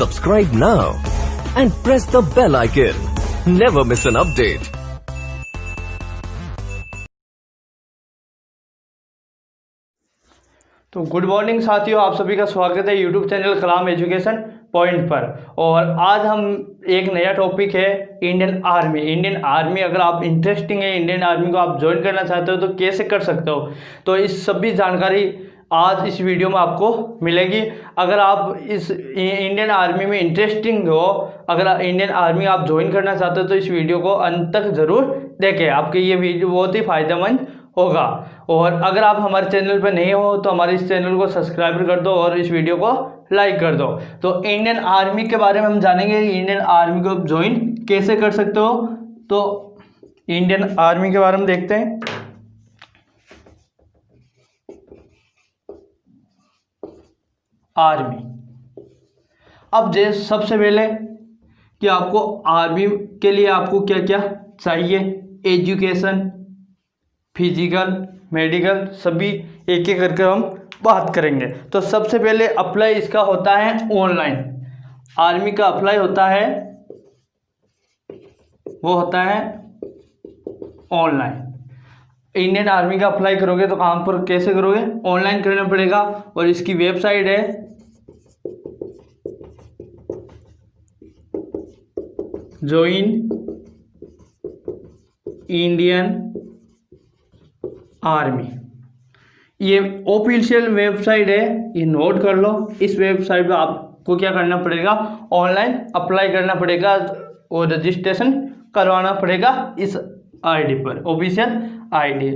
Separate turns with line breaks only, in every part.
Subscribe now and press the bell icon. Never miss an update.
तो good morning साथियों, आप सभी का स्वागत है यूट्यूब चैनल कलाम एजुकेशन पॉइंट पर। और आज हम एक नया टॉपिक है इंडियन आर्मी। इंडियन आर्मी अगर आप इंटरेस्टिंग है, इंडियन आर्मी को आप ज्वाइन करना चाहते हो तो कैसे कर सकते हो, तो इस सभी जानकारी आज इस वीडियो में आपको मिलेगी। अगर आप इस इंडियन आर्मी में इंटरेस्टिंग हो, अगर इंडियन आर्मी आप ज्वाइन करना चाहते हो तो इस वीडियो को अंत तक ज़रूर देखें, आपके ये वीडियो बहुत ही फायदेमंद होगा। और अगर आप हमारे चैनल पर नहीं हो तो हमारे इस चैनल को सब्सक्राइब कर दो और इस वीडियो को लाइक कर दो। तो इंडियन आर्मी के बारे में हम जानेंगे, इंडियन आर्मी को ज्वाइन कैसे कर सकते हो। तो इंडियन आर्मी के बारे में देखते हैं। आर्मी, अब सबसे पहले कि आपको आर्मी के लिए आपको क्या क्या चाहिए, एजुकेशन, फिजिकल, मेडिकल, सभी एक एक करके हम बात करेंगे। तो सबसे पहले अप्लाई इसका होता है ऑनलाइन। आर्मी का अप्लाई होता है, वो होता है ऑनलाइन। इंडियन आर्मी का अप्लाई करोगे तो कहाँ पर कैसे करोगे, ऑनलाइन करना पड़ेगा। और इसकी वेबसाइट है ज्वाइन इंडियन आर्मी। ये ऑफिशियल वेबसाइट है, ये नोट कर लो। इस वेबसाइट पे आपको क्या करना पड़ेगा, ऑनलाइन अप्लाई करना पड़ेगा और रजिस्ट्रेशन करवाना पड़ेगा इस आईडी पर, ऑफिशियल आईडी।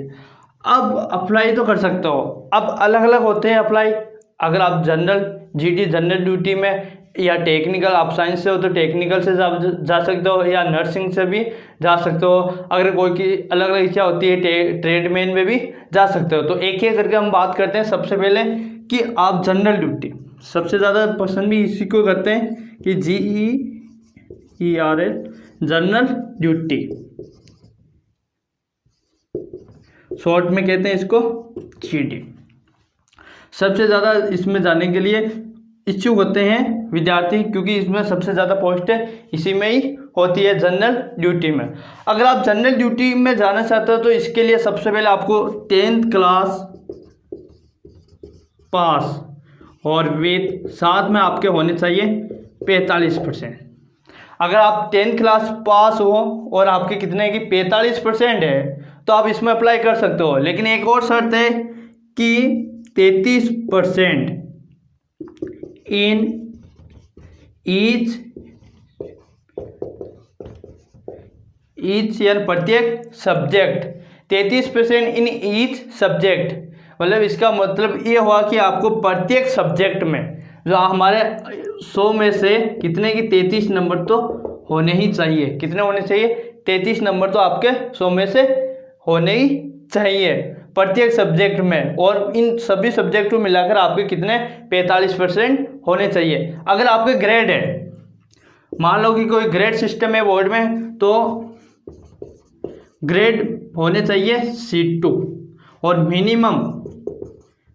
अब अप्लाई तो कर सकते हो। अब अलग अलग होते हैं अप्लाई। अगर आप जनरल जीडी जनरल ड्यूटी में या टेक्निकल, आप साइंस से हो तो टेक्निकल से जा सकते हो या नर्सिंग से भी जा सकते हो। अगर कोई की अलग अलग इच्छा होती है ट्रेडमैन में भी जा सकते हो। तो एक एक करके हम बात करते हैं। सबसे पहले कि आप जनरल ड्यूटी, सबसे ज़्यादा पसंद भी इसी को करते हैं कि GERL जनरल ड्यूटी, शॉर्ट में कहते हैं इसको GD। सबसे ज़्यादा इसमें जाने के लिए इच्छुक होते हैं विद्यार्थी, क्योंकि इसमें सबसे ज़्यादा पोस्ट है इसी में ही होती है, जनरल ड्यूटी में। अगर आप जनरल ड्यूटी में जाना चाहते हो तो इसके लिए सबसे पहले आपको 10th क्लास पास और विथ साथ में आपके होने चाहिए 45%। अगर आप 10th क्लास पास हो और आपके कितने की 45% है तो आप इसमें अप्लाई कर सकते हो। लेकिन एक और शर्त है कि 33% इन ईच यानी प्रत्येक सब्जेक्ट, 33% इन ईच सब्जेक्ट। मतलब इसका मतलब ये हुआ कि आपको प्रत्येक सब्जेक्ट में, जो हमारे 100 में से कितने की 33 नंबर तो होने ही चाहिए। कितने होने चाहिए, 33 नंबर तो आपके 100 में से होने ही चाहिए प्रत्येक सब्जेक्ट में। और इन सभी सब्जेक्ट को मिलाकर आपके कितने 45% होने चाहिए। अगर आपके ग्रेड है, मान लो कि कोई ग्रेड सिस्टम है बोर्ड में, तो ग्रेड होने चाहिए C2 और मिनिमम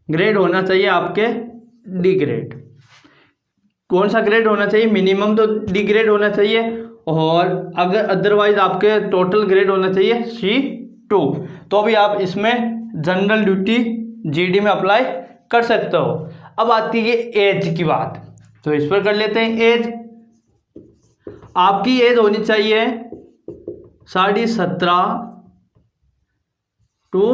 ग्रेड होना चाहिए आपके D ग्रेड। कौन सा ग्रेड होना चाहिए, मिनिमम तो D ग्रेड होना चाहिए। और अगर अदरवाइज आपके टोटल ग्रेड होना चाहिए C2। तो भी आप इसमें जनरल ड्यूटी GD में अप्लाई कर सकते हो। अब आती है एज की बात, तो इस पर कर लेते हैं। एज, आपकी एज होनी चाहिए 17.5 to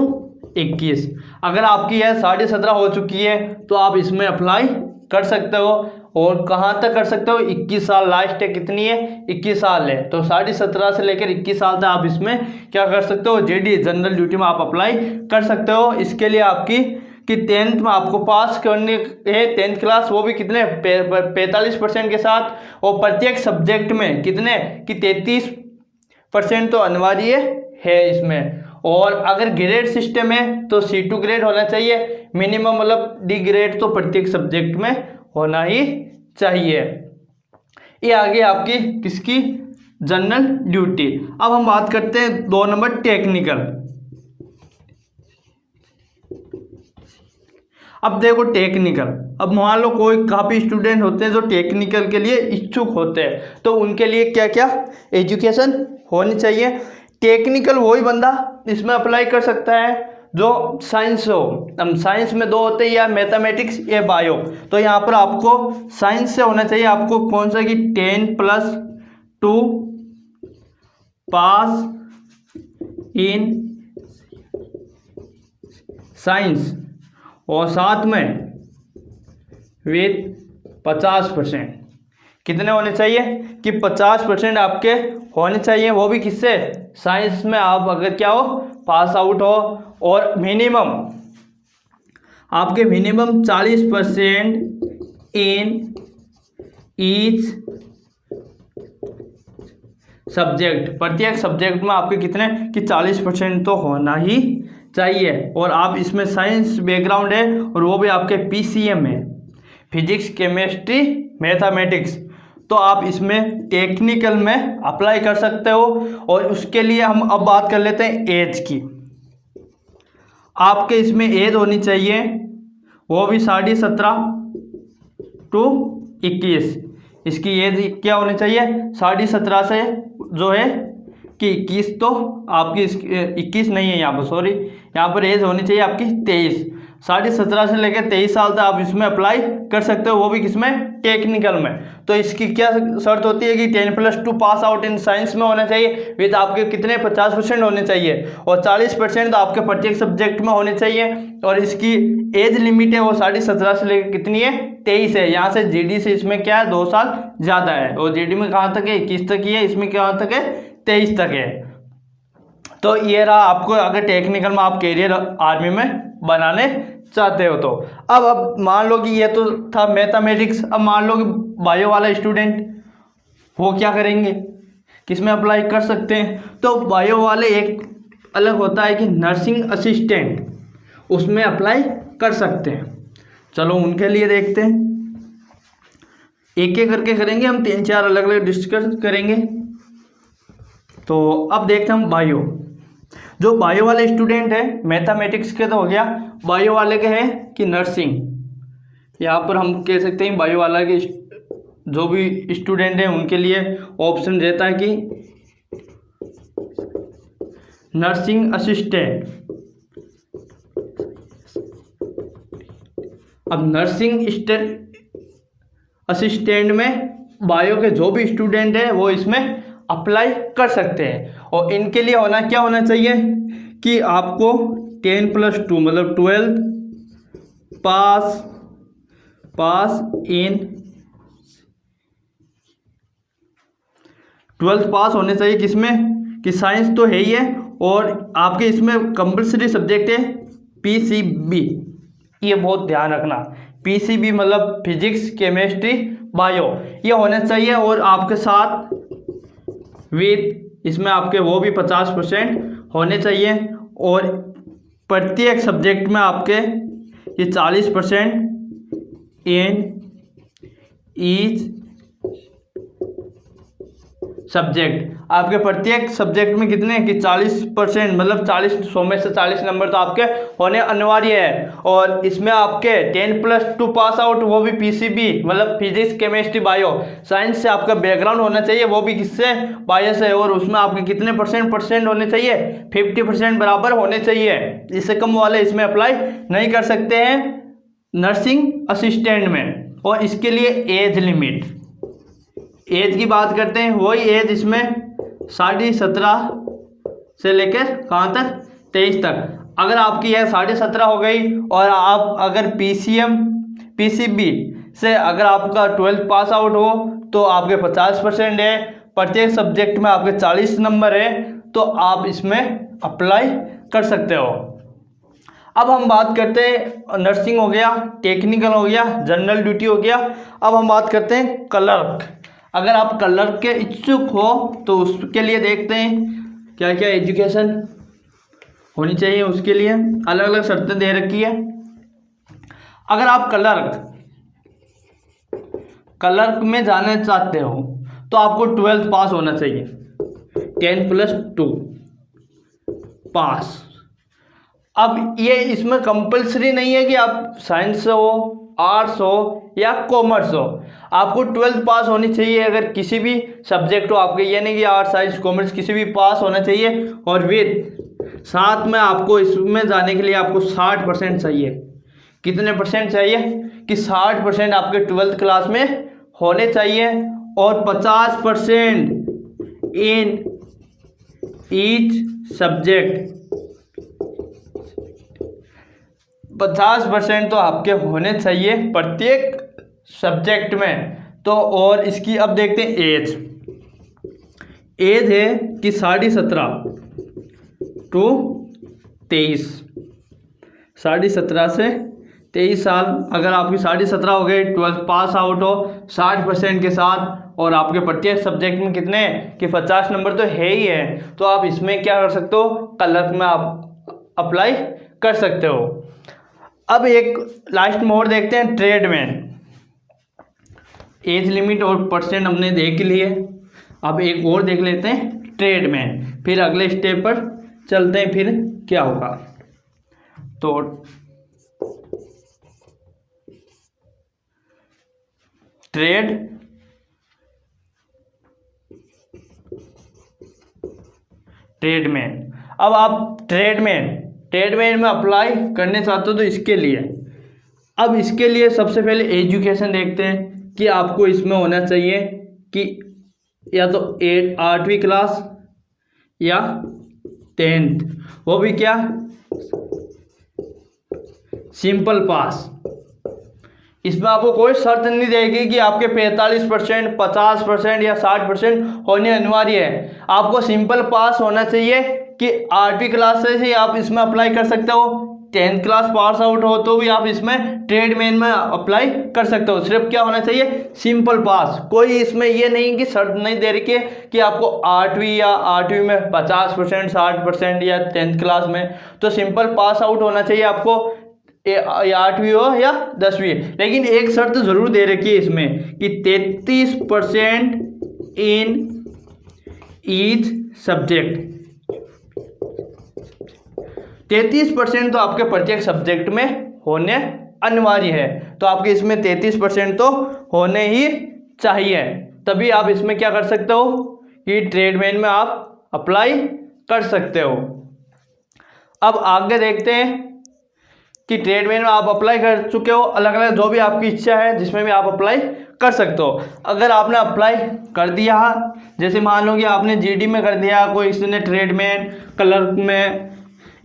21। अगर आपकी एज 17.5 हो चुकी है तो आप इसमें अप्लाई कर सकते हो। और कहाँ तक कर सकते हो, 21 साल लास्ट है, कितनी है 21 साल है। तो 17.5 से लेकर 21 साल तक आप इसमें क्या कर सकते हो, GD जनरल ड्यूटी में आप अप्लाई कर सकते हो। इसके लिए आपकी कि 10th में आपको पास करने है 10th क्लास, वो भी कितने 45% के साथ। और प्रत्येक सब्जेक्ट में कितने कि 33% तो अनिवार्य है इसमें। और अगर ग्रेड सिस्टम है तो C2 ग्रेड होना चाहिए मिनिमम, मतलब D ग्रेड तो प्रत्येक सब्जेक्ट में होना ही चाहिए। ये आगे आपकी किसकी, जनरल ड्यूटी। अब हम बात करते हैं 2 नंबर टेक्निकल। अब देखो टेक्निकल, अब मान लो कोई काफ़ी स्टूडेंट होते हैं जो टेक्निकल के लिए इच्छुक होते हैं, तो उनके लिए क्या क्या एजुकेशन होनी चाहिए। टेक्निकल वही बंदा इसमें अप्लाई कर सकता है जो साइंस हो। हम साइंस में दो होते हैं, या मैथमेटिक्स या बायो। तो यहाँ पर आपको साइंस से होना चाहिए, आपको कौन सा कि 10+2 पास इन साइंस, और साथ में विथ 50%। कितने होने चाहिए कि 50% आपके होने चाहिए, वो भी किससे, साइंस में आप अगर क्या हो, पास आउट हो। और मिनिमम आपके मिनिमम 40% इन ईच सब्जेक्ट, प्रत्येक सब्जेक्ट में आपके कितने कि 40% तो होना ही चाहिए। और आप इसमें साइंस बैकग्राउंड है और वो भी आपके PCM है, फिजिक्स केमिस्ट्री मैथमेटिक्स, तो आप इसमें टेक्निकल में अप्लाई कर सकते हो। और उसके लिए हम अब बात कर लेते हैं एज की। आपके इसमें एज होनी चाहिए वो भी 17.5 to 21। इसकी एज क्या होनी चाहिए, 17.5 से जो है कि 21, तो आपकी 21 नहीं है यहाँ पर, सॉरी, यहाँ पर एज होनी चाहिए आपकी 23। 17.5 से लेकर 23 साल तक आप इसमें अप्लाई कर सकते हो, वो भी किसमें, टेक्निकल में। तो इसकी क्या शर्त होती है कि 10+2 पास आउट इन साइंस में होना चाहिए, विद आपके कितने 50% होने चाहिए, और 40% तो आपके प्रत्येक सब्जेक्ट में होने चाहिए। और इसकी एज लिमिट है वो 17.5 से लेकर कितनी है, 23 है। यहाँ से GD से इसमें क्या है, 2 साल ज़्यादा है। और GD में कहाँ तक है, 21 तक ही है, इसमें कहाँ तक है, 23 तक है। तो ये रहा आपको, अगर टेक्निकल में आप कैरियर आर्मी में बनाने चाहते हो तो। अब मान लो कि ये तो था मैथमेटिक्स। अब मान लो कि बायो वाला स्टूडेंट, वो क्या करेंगे, किस में अप्लाई कर सकते हैं। तो बायो वाले एक अलग होता है कि नर्सिंग असिस्टेंट, उसमें अप्लाई कर सकते हैं। चलो उनके लिए देखते हैं, एक एक करके करेंगे हम, 3-4 अलग अलग डिस्कस करेंगे। तो अब देखते हैं हम बायो। जो बायो वाले स्टूडेंट है, मैथमेटिक्स के तो हो गया, बायो वाले के हैं कि नर्सिंग। यहाँ पर हम कह सकते हैं बायो वाला के जो भी स्टूडेंट हैं उनके लिए ऑप्शन रहता है कि नर्सिंग असिस्टेंट। अब नर्सिंग असिस्टेंट में बायो के जो भी स्टूडेंट है वो इसमें अप्लाई कर सकते हैं। और इनके लिए होना क्या होना चाहिए कि आपको 10+2 मतलब 12 पास इन 12th पास होने चाहिए, किसमें कि साइंस तो है ही है। और आपके इसमें कंपल्सरी सब्जेक्ट है PCB, ये बहुत ध्यान रखना, PCB मतलब फिजिक्स केमिस्ट्री बायो, ये होने चाहिए। और आपके साथ विद इसमें आपके वो भी 50% होने चाहिए। और प्रत्येक सब्जेक्ट में आपके ये 40% इन ईच सब्जेक्ट, आपके प्रत्येक सब्जेक्ट में कितने कि 40% मतलब 100 में से 40 नंबर तो आपके होने अनिवार्य है। और इसमें आपके 10+2 पास आउट, वो भी PCB मतलब फिजिक्स केमिस्ट्री बायो, साइंस से आपका बैकग्राउंड होना चाहिए, वो भी किससे, बायो से। और उसमें आपके कितने परसेंट होने चाहिए, 50% बराबर होने चाहिए। इससे कम वाले इसमें अप्लाई नहीं कर सकते हैं नर्सिंग असिस्टेंट में। और इसके लिए एज लिमिट, एज की बात करते हैं, वही एज इसमें 17.5 से लेकर कहाँ तक, 23 तक। अगर आपकी यह 17.5 हो गई और आप अगर PCB से अगर आपका 12th पास आउट हो तो आपके 50% है, प्रत्येक सब्जेक्ट में आपके 40 नंबर है, तो आप इसमें अप्लाई कर सकते हो। अब हम बात करते हैं, नर्सिंग हो गया, टेक्निकल हो गया, जनरल ड्यूटी हो गया। अब हम बात करते हैं क्लर्क। अगर आप क्लर्क के इच्छुक हो तो उसके लिए देखते हैं क्या क्या एजुकेशन होनी चाहिए। उसके लिए अलग अलग शर्तें दे रखी है। अगर आप क्लर्क में जाना चाहते हो तो आपको 12th पास होना चाहिए, 10+2 पास। अब ये इसमें कंपलसरी नहीं है कि आप साइंस हो, आर्ट्स हो या कॉमर्स हो, आपको 12th पास होनी चाहिए अगर किसी भी सब्जेक्ट हो आपके, ये नहीं कि आर्ट्स साइंस कॉमर्स किसी भी पास होना चाहिए। और विद साथ में आपको इसमें जाने के लिए आपको 60% चाहिए। कितने परसेंट चाहिए कि 60% आपके 12th क्लास में होने चाहिए और 50% इन ईच सब्जेक्ट। 50% तो आपके होने चाहिए प्रत्येक सब्जेक्ट में। तो और इसकी अब देखते हैं एज है कि 17.5 टू 23, 17.5 से 23 साल। अगर आपकी 17.5 हो गए, 12th पास आउट हो 60% के साथ, और आपके प्रत्येक सब्जेक्ट में कितने कि 50 नंबर तो है ही है, तो आप इसमें क्या कर सकते हो, क्लर्क में आप अप्लाई कर सकते हो। अब एक लास्ट में और देखते हैं ट्रेड में। एज लिमिट और परसेंट हमने देख लिए, अब एक और देख लेते हैं ट्रेड में, फिर अगले स्टेप पर चलते हैं फिर क्या होगा। तो ट्रेड में अब आप ट्रेड में अप्लाई करने चाहते हो तो इसके लिए सबसे पहले एजुकेशन देखते हैं कि आपको इसमें होना चाहिए कि या तो 8वीं क्लास या 10th, वो भी क्या सिंपल पास। इसमें आपको कोई शर्त नहीं देगी कि आपके 45%, 50% या 60% होने अनिवार्य है। आपको सिंपल पास होना चाहिए कि 8वीं क्लास से ही आप इसमें अप्लाई कर सकते हो। 10th क्लास पास आउट हो तो भी आप इसमें ट्रेडमैन में अप्लाई कर सकते हो। सिर्फ क्या होना चाहिए, सिंपल पास। कोई इसमें ये नहीं कि शर्त नहीं दे रखी है कि आपको 8वीं में 50%, 60% या 10th क्लास में, तो सिंपल पास आउट होना चाहिए आपको, 8वीं हो या 10वीं। लेकिन एक शर्त जरूर दे रखी है इसमें कि 33% इन ईच सब्जेक्ट। 33% तो आपके प्रत्येक सब्जेक्ट में होने अनिवार्य है। तो आपके इसमें 33% तो होने ही चाहिए, तभी आप इसमें क्या कर सकते हो कि ट्रेडमैन में आप अप्लाई कर सकते हो। अब आगे देखते हैं कि ट्रेडमैन में आप अप्लाई कर चुके हो, अलग अलग जो भी आपकी इच्छा है जिसमें भी आप अप्लाई कर सकते हो। अगर आपने अप्लाई कर दिया, जैसे मान लो कि आपने जीडी में कर दिया, कोई किसी ने ट्रेडमैन, क्लर्क में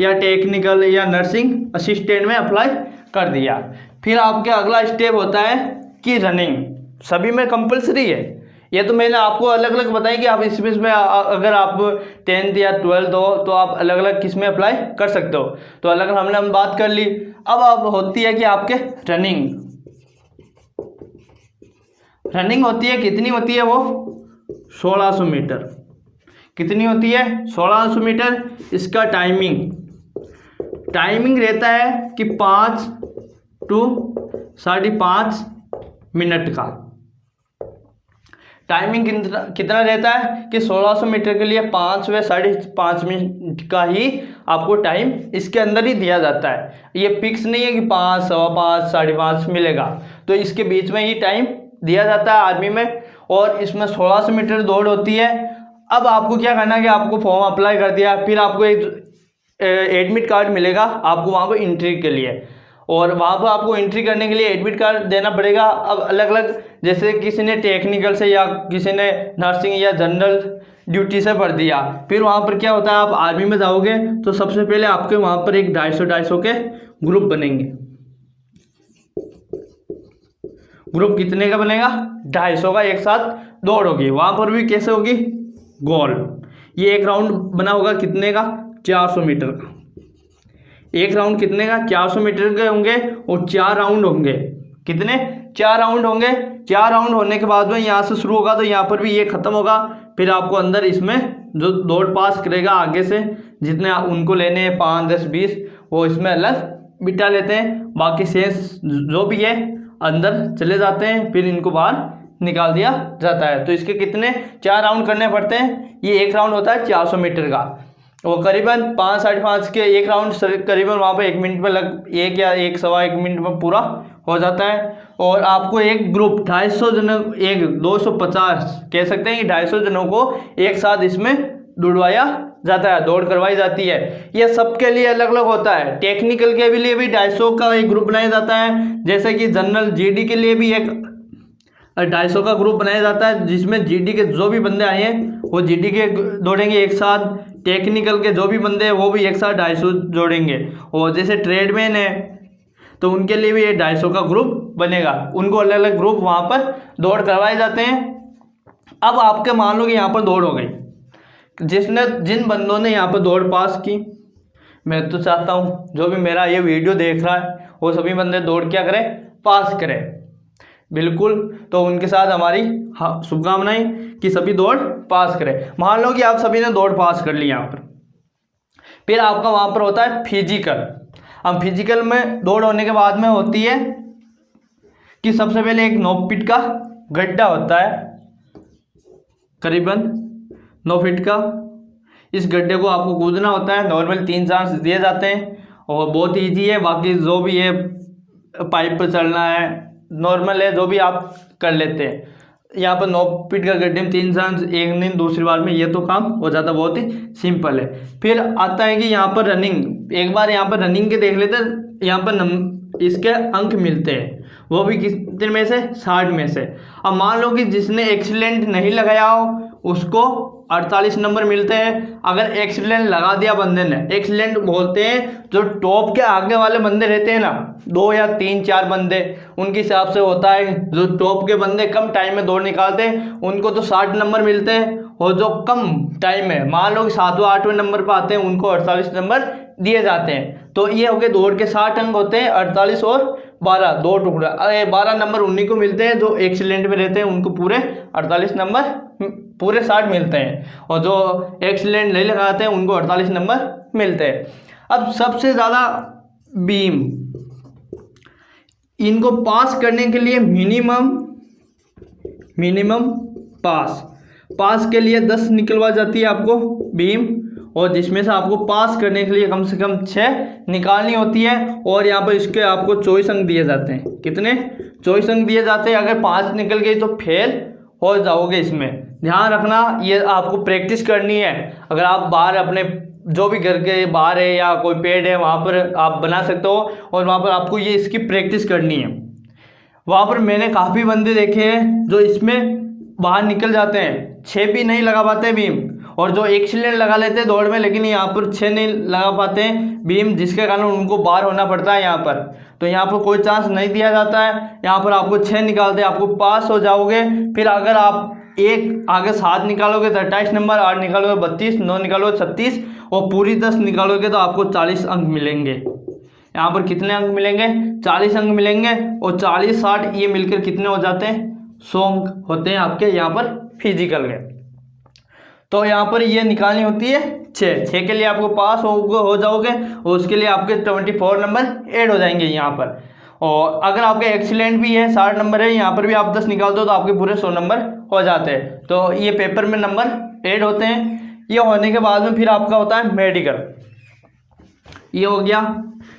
या टेक्निकल या नर्सिंग असिस्टेंट में अप्लाई कर दिया, फिर आपके अगला स्टेप होता है कि रनिंग। सभी में कंपलसरी है, ये तो मैंने आपको अलग अलग बताई कि आप इसमें अगर आप 10th या 12th हो तो आप अलग अलग किस में अप्लाई कर सकते हो। तो अलग अलग हमने बात कर ली। अब होती है कि आपके रनिंग होती है। कितनी होती है वो 1600 मीटर। कितनी होती है 1600 मीटर। इसका टाइमिंग रहता है कि 5 to 5.5 मिनट का टाइमिंग कितना रहता है कि 1600 मीटर के लिए 5 व 5.5 मिनट का ही आपको टाइम इसके अंदर ही दिया जाता है। ये फिक्स नहीं है कि 5, 5.25, 5.5 मिलेगा, तो इसके बीच में ही टाइम दिया जाता है आर्मी में। और इसमें 1600 मीटर दौड़ होती है। अब आपको क्या करना है कि आपको फॉर्म अप्लाई कर दिया, फिर आपको एक एडमिट कार्ड मिलेगा आपको वहाँ पर एंट्री के लिए, और वहाँ पर आपको एंट्री करने के लिए एडमिट कार्ड देना पड़ेगा। अब अलग अलग, जैसे किसी ने टेक्निकल से या किसी ने नर्सिंग या जनरल ड्यूटी से भर दिया, फिर वहाँ पर क्या होता है, आप आर्मी में जाओगे तो सबसे पहले आपके वहाँ पर एक 250 के ग्रुप बनेंगे। ग्रुप कितने का बनेगा 250 का, एक साथ दौड़ होगी। वहाँ पर भी कैसे होगी, गोल। ये एक राउंड बना होगा कितने का 400 मीटर का। एक राउंड कितने का 400 मीटर के होंगे, और 4 राउंड होंगे। कितने 4 राउंड होंगे। 4 राउंड होने के बाद में यहाँ से शुरू होगा तो यहाँ पर भी ये खत्म होगा। फिर आपको अंदर इसमें जो दौड़ पास करेगा आगे से, जितने उनको लेने हैं 5, 10, 20, वो इसमें अलग बिठा लेते हैं। बाकी शेष जो भी है अंदर चले जाते हैं, फिर इनको बाहर निकाल दिया जाता है। तो इसके कितने 4 राउंड करने पड़ते हैं। ये एक राउंड होता है 400 मीटर का। वो करीबन 5 साढ़े 5 के एक राउंड करीबन वहाँ पर 1 मिनट में एक या 1 सवा 1 मिनट में पूरा हो जाता है। और आपको एक ग्रुप 250 जनों, एक 250 कह सकते हैं कि 250 जनों को एक साथ इसमें दौड़वाया जाता है, दौड़ करवाई जाती है। यह सबके लिए अलग अलग होता है। टेक्निकल के लिए भी 250 का एक ग्रुप बनाया जाता है, जैसे कि जनरल जीडी के लिए भी एक 250 का ग्रुप बनाया जाता है, जिसमें जीडी के जो भी बंदे आए हैं वो जीडी के दौड़ेंगे एक साथ। टेक्निकल के जो भी बंदे हैं वो भी एक साथ 250 जोड़ेंगे। और जैसे ट्रेडमैन है तो उनके लिए भी ये 250 का ग्रुप बनेगा। उनको अलग अलग ग्रुप वहाँ पर दौड़ करवाए जाते हैं। अब आपके मान लो कि यहाँ पर दौड़ हो गई, जिन बंदों ने यहाँ पर दौड़ पास की, मैं तो चाहता हूँ जो भी मेरा ये वीडियो देख रहा है वो सभी बंदे दौड़ क्या करें, पास करें। बिल्कुल, तो उनके साथ हमारी शुभकामनाएं कि सभी दौड़ पास करें। मान लो कि आप सभी ने दौड़ पास कर ली यहाँ पर, फिर आपका वहाँ पर होता है फिजिकल। अब फिजिकल में दौड़ होने के बाद में होती है कि सबसे पहले एक 9 फीट का गड्ढा होता है, करीबन 9 फीट का। इस गड्ढे को आपको कूदना होता है। नॉर्मल 3 चांस दिए जाते हैं और बहुत ईजी है। बाकी जो भी है पाइप पर चलना है, नॉर्मल है, जो भी आप कर लेते हैं। यहाँ पर 9 फीट का गड्ढे में 3 चांस, एक दिन दूसरी बार में ये तो काम हो जाता, बहुत ही सिंपल है। फिर आता है कि यहाँ पर रनिंग। एक बार यहाँ पर रनिंग के देख लेते हैं। यहाँ पर इसके अंक मिलते हैं, वो भी कितने में से, 60 में से। अब मान लो कि जिसने एक्सीलेंट नहीं लगाया हो उसको 48 नंबर मिलते हैं। अगर एक्सीलेंट लगा दिया बंदे ने, एक्सीलेंट बोलते हैं जो टॉप के आगे वाले बंदे रहते हैं ना, 2 या 3 4 बंदे, उनके हिसाब से होता है। जो टॉप के बंदे कम टाइम में दौड़ निकालते हैं उनको तो 60 नंबर मिलते हैं, और जो कम टाइम में मान लो कि 7वें 8वें नंबर पर आते हैं उनको 48 नंबर दिए जाते हैं। तो ये हो गए दौड़ के 60 अंक होते हैं, 48 और 12 2 टुकड़ा। 12 नंबर उन्हीं को मिलते हैं जो एक्सीलेंट में रहते हैं, उनको पूरे 48 नंबर पूरे 60 मिलते हैं, और जो एक्सीलेंट नहीं लगाते हैं उनको 48 नंबर मिलते हैं। अब सबसे ज़्यादा बीम, इनको पास करने के लिए मिनिमम पास के लिए 10 निकलवा जाती है आपको बीम, और जिसमें से आपको पास करने के लिए कम से कम 6 निकालनी होती है। और यहाँ पर इसके आपको 24 अंक दिए जाते हैं। कितने? 24 अंक दिए जाते हैं। अगर 5 निकल गई तो फेल हो जाओगे। इसमें ध्यान रखना, ये आपको प्रैक्टिस करनी है। अगर आप बाहर अपने जो भी घर के बाहर है या कोई पेड़ है वहाँ पर आप बना सकते हो, और वहाँ पर आपको ये इसकी प्रैक्टिस करनी है। वहाँ पर मैंने काफ़ी बंदे देखे हैं जो इसमें बाहर निकल जाते हैं, 6 भी नहीं लगा पाते बीम, और जो एक्सीलेंट लगा लेते हैं दौड़ में, लेकिन यहाँ पर 6 नहीं लगा पाते हैं बीम, जिसके कारण उनको बाहर होना पड़ता है यहाँ पर। तो यहाँ पर कोई चांस नहीं दिया जाता है। यहाँ पर आपको 6 निकालते हैं, आपको पास हो जाओगे। फिर अगर आप एक आगे 7 निकालोगे तो 28 नंबर, 8 निकालोगे 32, 9 निकालोगे 36, और पूरी 10 निकालोगे तो आपको 40 अंक मिलेंगे। यहाँ पर कितने अंक मिलेंगे? 40 अंक मिलेंगे। और 40 60 ये मिलकर कितने हो जाते हैं? 100 अंक होते हैं आपके यहाँ पर फिजिकल के। तो यहाँ पर ये निकालनी होती है 6 के लिए आपको पास हो जाओगे, और उसके लिए आपके 24 नंबर ऐड हो जाएंगे यहाँ पर। और अगर आपके एक्सीलेंट भी है, 60 नंबर है, यहाँ पर भी आप 10 निकाल दो तो आपके पूरे 100 नंबर हो जाते हैं। तो ये पेपर में नंबर ऐड होते हैं। ये होने के बाद में फिर आपका होता है मेडिकल। ये हो गया,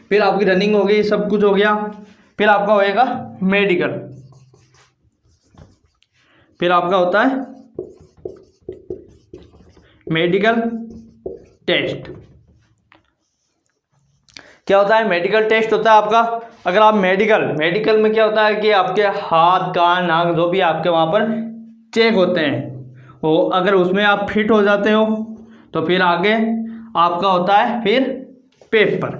फिर आपकी रनिंग हो गई, सब कुछ हो गया। फिर आपका होएगा मेडिकल। फिर आपका होता है मेडिकल टेस्ट। क्या होता है? मेडिकल टेस्ट होता है आपका। अगर आप मेडिकल में क्या होता है कि आपके हाथ कान नाक जो भी आपके वहाँ पर चेक होते हैं, वो अगर उसमें आप फिट हो जाते हो तो फिर आगे आपका होता है फिर पेपर।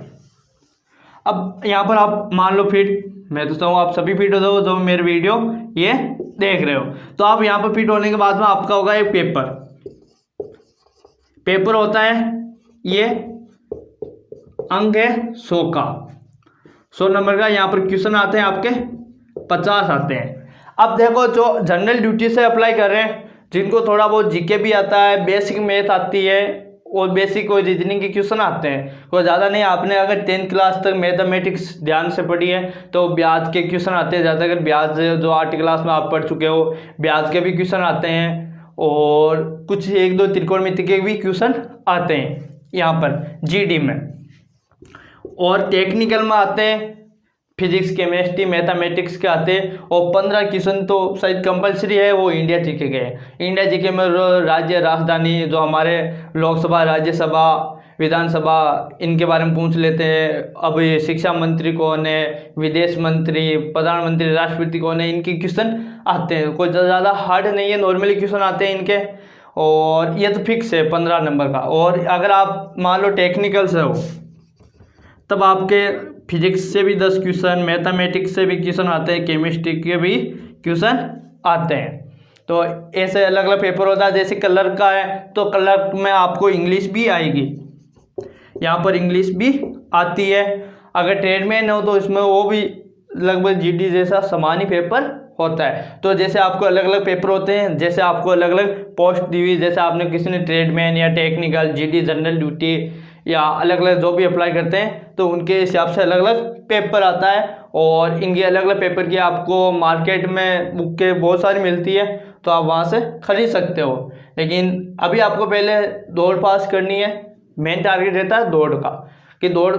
अब यहाँ पर आप मान लो फिट, मैं तो चाहूँ आप सभी फिट हो जाओ जो मेरे वीडियो ये देख रहे हो। तो आप यहाँ पर फिट होने के बाद में आपका होगा एक पेपर होता है। ये अंक है 100 का, 100 नंबर का। यहाँ पर क्वेश्चन आते हैं आपके 50 आते हैं। अब देखो जो जनरल ड्यूटी से अप्लाई कर रहे हैं, जिनको थोड़ा बहुत जीके भी आता है, बेसिक मैथ आती है, और बेसिक कोई रीजनिंग के क्वेश्चन आते हैं, कोई ज़्यादा नहीं। आपने अगर 10th क्लास तक मैथमेटिक्स ध्यान से पढ़ी है तो ब्याज के क्वेश्चन आते हैं ज़्यादा। अगर ब्याज जो 8th क्लास में आप पढ़ चुके हो, ब्याज के भी क्वेश्चन आते हैं, और कुछ 1-2 त्रिकोणमिति के भी क्वेश्चन आते हैं। यहाँ पर जीडी में। और टेक्निकल में आते हैं फिजिक्स, केमिस्ट्री, मैथमेटिक्स के आते हैं। और 15 क्वेश्चन तो शायद कंपलसरी है, वो इंडिया जीके के हैं। इंडिया जीके में राज्य राजधानी, जो हमारे लोकसभा, राज्यसभा, विधानसभा, इनके बारे में पूछ लेते हैं। अब ये शिक्षा मंत्री कौन है, विदेश मंत्री, प्रधानमंत्री, राष्ट्रपति कौन है, इनके क्वेश्चन आते हैं। कोई ज़्यादा हार्ड नहीं है, नॉर्मली क्वेश्चन आते हैं इनके। और ये तो फिक्स है 15 नंबर का। और अगर आप मान लो टेक्निकल से हो तब आपके फिजिक्स से भी 10 क्वेश्चन, मैथमेटिक्स से भी क्वेश्चन आते हैं, केमिस्ट्री के भी क्वेश्चन आते हैं। तो ऐसे अलग अलग पेपर होता है। जैसे कलर का है तो कलर में आपको इंग्लिश भी आएगी, यहाँ पर इंग्लिश भी आती है। अगर ट्रेडमैन हो तो इसमें वो भी लगभग जीडी जैसा समान ही पेपर होता है। तो जैसे आपको अलग अलग पेपर होते हैं, जैसे आपको अलग अलग पोस्ट दी हुई, जैसे आपने किसी ने ट्रेडमैन या टेक्निकल, जीडी जनरल ड्यूटी या अलग अलग जो भी अप्लाई करते हैं तो उनके हिसाब से अलग अलग पेपर आता है। और इनके अलग अलग पेपर की आपको मार्केट में बुकें बहुत सारी मिलती है, तो आप वहाँ से खरीद सकते हो। लेकिन अभी आपको पहले दौड़ पास करनी है। मेन टारगेट रहता है दौड़ का, कि दौड़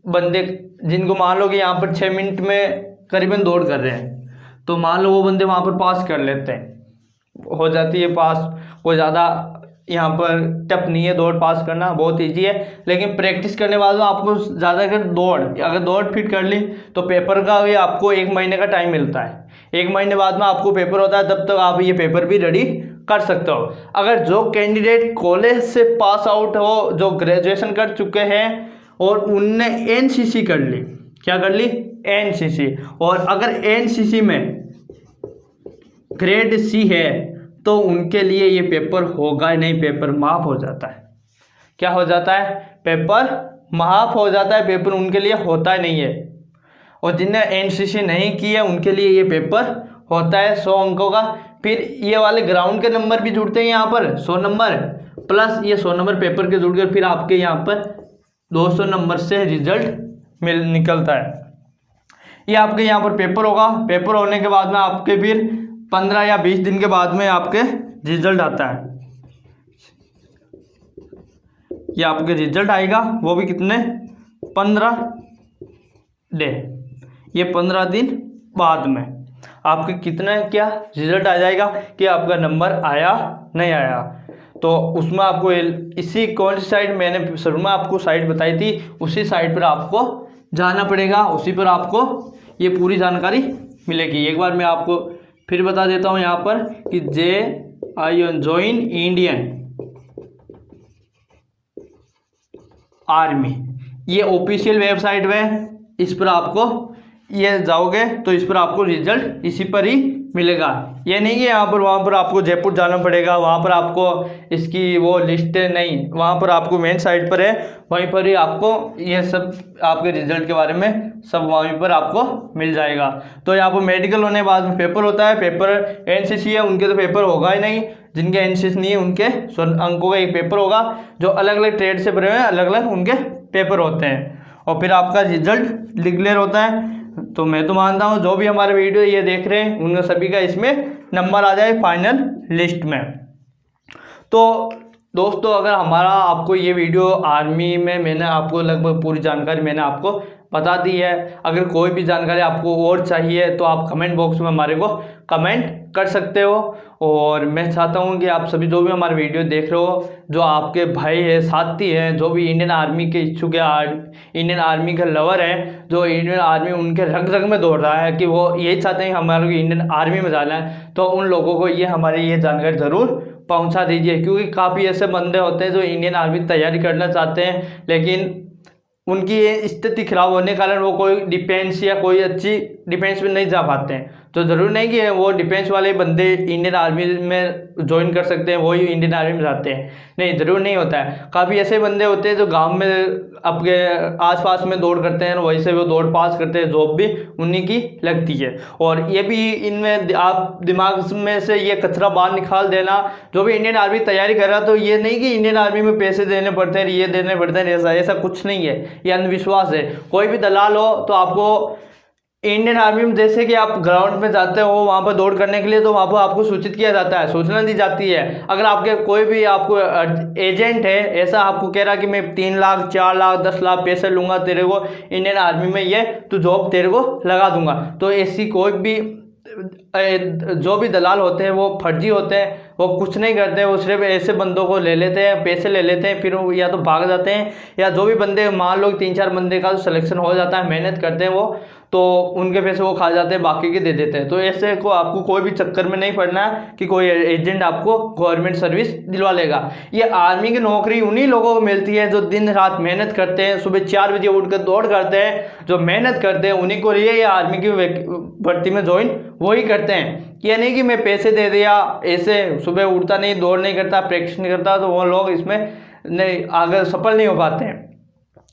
बंदे जिनको मान लो कि यहाँ पर 6 मिनट में करीबन दौड़ कर रहे हैं, तो मान लो वो बंदे वहाँ पर पास कर लेते हैं, हो जाती है पास। कोई ज़्यादा यहाँ पर टफ नहीं है, दौड़ पास करना बहुत ईजी है। लेकिन प्रैक्टिस करने बाद में आपको ज़्यादा अगर दौड़ फिट कर ली तो पेपर का भी आपको 1 महीने का टाइम मिलता है। 1 महीने बाद में आपको पेपर होता है, तब तक आप ये पेपर भी रेडी कर सकते हो। अगर जो कैंडिडेट कॉलेज से पास आउट हो, जो ग्रेजुएशन कर चुके हैं और उनने एनसीसी कर ली, क्या कर ली, एनसीसी, और अगर एनसीसी में ग्रेड सी है तो उनके लिए ये पेपर होगा ही नहीं, पेपर माफ हो जाता है। क्या हो जाता है, पेपर माफ हो जाता है, पेपर उनके लिए होता ही नहीं है। और जिन्हें एनसीसी नहीं की है उनके लिए ये पेपर होता है 100 अंकों का। फिर ये वाले ग्राउंड के नंबर भी जुड़ते हैं यहाँ पर 100 नंबर, प्लस ये 100 नंबर पेपर के जुड़कर फिर आपके यहाँ पर 200 नंबर से रिजल्ट निकलता है। ये आपके यहाँ पर पेपर होगा। पेपर होने के बाद में आपके फिर 15 या 20 दिन के बाद में आपके रिजल्ट आता है। ये आपके रिजल्ट आएगा, वो भी कितने, 15 डे, ये 15 दिन बाद में आपके कितना क्या रिजल्ट आ जाएगा कि आपका नंबर आया नहीं आया। तो उसमें आपको इसी कौन सी साइट, मैंने शुरू में आपको साइट बताई थी, उसी साइट पर आपको जाना पड़ेगा, उसी पर आपको ये पूरी जानकारी मिलेगी। एक बार मैं आपको फिर बता देता हूँ यहाँ पर कि ज्वाइन इंडियन आर्मी, ये ऑफिशियल वेबसाइट है। इस पर आपको ये जाओगे तो इस पर आपको रिजल्ट इसी पर ही मिलेगा। ये नहीं कि यहाँ पर वहाँ पर आपको जयपुर जाना पड़ेगा, वहाँ पर आपको इसकी वो लिस्ट नहीं, वहाँ पर आपको मेन साइट पर है, वहीं पर ही आपको ये सब आपके रिजल्ट के बारे में सब वहीं पर आपको मिल जाएगा। तो यहाँ पर मेडिकल होने के बाद में पेपर होता है। पेपर एनसीसी है उनके तो पेपर होगा ही नहीं, जिनके एनसीसी नहीं है उनके 100 अंकों का एक पेपर होगा। जो अलग अलग ट्रेड से भरे हुए हैं अलग अलग उनके पेपर होते हैं, और फिर आपका रिजल्ट डिक्लेयर होता है। तो मैं तो मानता हूँ जो भी हमारे वीडियो ये देख रहे हैं उनका सभी का इसमें नंबर आ जाए फाइनल लिस्ट में। तो दोस्तों, अगर हमारा आपको ये वीडियो आर्मी में, मैंने आपको लगभग पूरी जानकारी मैंने आपको बता दी है। अगर कोई भी जानकारी आपको और चाहिए तो आप कमेंट बॉक्स में हमारे को कमेंट कर सकते हो। और मैं चाहता हूँ कि आप सभी जो भी हमारे वीडियो देख रहे हो, जो आपके भाई है, साथी हैं, जो भी इंडियन आर्मी के इच्छुक है, इंडियन आर्मी के लवर हैं, जो इंडियन आर्मी उनके रग रग में दौड़ रहा है कि वो यही चाहते हैं हमारे को इंडियन आर्मी में जाना है, तो उन लोगों को ये हमारी ये जानकारी ज़रूर पहुंचा दीजिए। क्योंकि काफ़ी ऐसे बंदे होते हैं जो इंडियन आर्मी की तैयारी करना चाहते हैं, लेकिन उनकी ये स्थिति खराब होने के कारण वो कोई डिफेंस या कोई अच्छी डिफेंस में नहीं जा पाते हैं। तो ज़रूरी नहीं कि वो डिफेंस वाले बंदे इंडियन आर्मी में ज्वाइन कर सकते हैं, वही इंडियन आर्मी में जाते हैं, नहीं, ज़रूर नहीं होता है। काफ़ी ऐसे बंदे होते हैं जो गांव में आपके आसपास में दौड़ करते हैं, वहीं से वो दौड़ पास करते हैं, जॉब भी उन्हीं की लगती है। और ये भी इनमें आप दिमाग में से ये कचरा बाहर निकाल देना, जो भी इंडियन आर्मी तैयारी कर रहा, तो ये नहीं कि इंडियन आर्मी में पैसे देने पड़ते हैं, ये देने पड़ते हैं, ऐसा कुछ नहीं है, ये अंधविश्वास है। कोई भी दलाल हो तो आपको इंडियन आर्मी में जैसे कि आप ग्राउंड में जाते हो वहाँ पर दौड़ करने के लिए, तो वहाँ पर आपको सूचित किया जाता है, सूचना दी जाती है। अगर आपके कोई भी आपको एजेंट है ऐसा आपको कह रहा कि मैं 3 लाख 4 लाख 10 लाख पैसे लूँगा तेरे को इंडियन आर्मी में, ये तो जॉब तेरे को लगा दूंगा, तो ऐसी कोई भी जो भी दलाल होते हैं वो फर्जी होते हैं, वो कुछ नहीं करते, वो सिर्फ ऐसे बंदों को ले लेते हैं, पैसे ले लेते हैं, फिर वो या तो भाग जाते हैं, या जो भी बंदे मान लो 3-4 बंदे का सिलेक्शन हो जाता है, मेहनत करते हैं वो, तो उनके पैसे वो खा जाते हैं, बाकी के दे देते हैं। तो ऐसे को आपको कोई भी चक्कर में नहीं पड़ना है कि कोई एजेंट आपको गवर्नमेंट सर्विस दिलवा लेगा। ये आर्मी की नौकरी उन्हीं लोगों को मिलती है जो दिन रात मेहनत करते हैं, सुबह 4 बजे उठकर दौड़ करते हैं, जो मेहनत करते हैं उन्हीं को ये आर्मी की भर्ती में ज्वाइन वही करते हैं। ये नहीं कि मैं पैसे दे दिया, ऐसे सुबह उठता नहीं, दौड़ नहीं करता, प्रैक्टिस नहीं करता, तो वो लोग इसमें नहीं आगे सफल नहीं हो पाते हैं।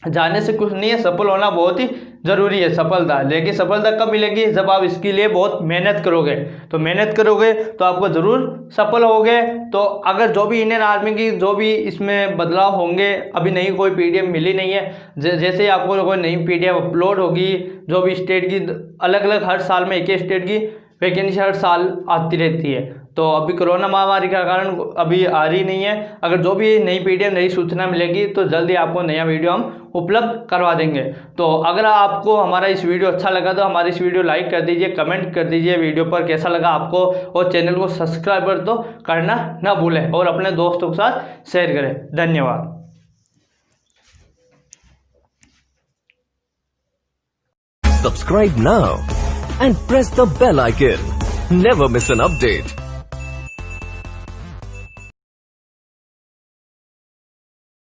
जाने से कुछ नहीं है, सफल होना बहुत ही ज़रूरी है सफलता, लेकिन सफलता कब मिलेगी, जब आप इसके लिए बहुत मेहनत करोगे। तो मेहनत करोगे तो आपको ज़रूर सफल होगे। तो अगर जो भी इंडियन आर्मी की जो भी इसमें बदलाव होंगे, अभी नई कोई पीडीएफ मिली नहीं है, जैसे ही आपको कोई नई पीडीएफ अपलोड होगी, जो भी स्टेट की अलग अलग हर साल में एक स्टेट की वैकेंसी हर साल आती रहती है, तो अभी कोरोना महामारी का कारण अभी आ रही नहीं है। अगर जो भी नई पीडीएफ नई सूचना मिलेगी तो जल्दी आपको नया वीडियो हम उपलब्ध करवा देंगे। तो अगर आपको हमारा इस वीडियो अच्छा लगा तो हमारी इस वीडियो लाइक कर दीजिए, कमेंट कर दीजिए वीडियो पर कैसा लगा आपको, और चैनल को सब्सक्राइब तो करना ना भूलें, और अपने दोस्तों के साथ शेयर करें। धन्यवाद।
Subscribe now and press the bell icon. Never miss an update.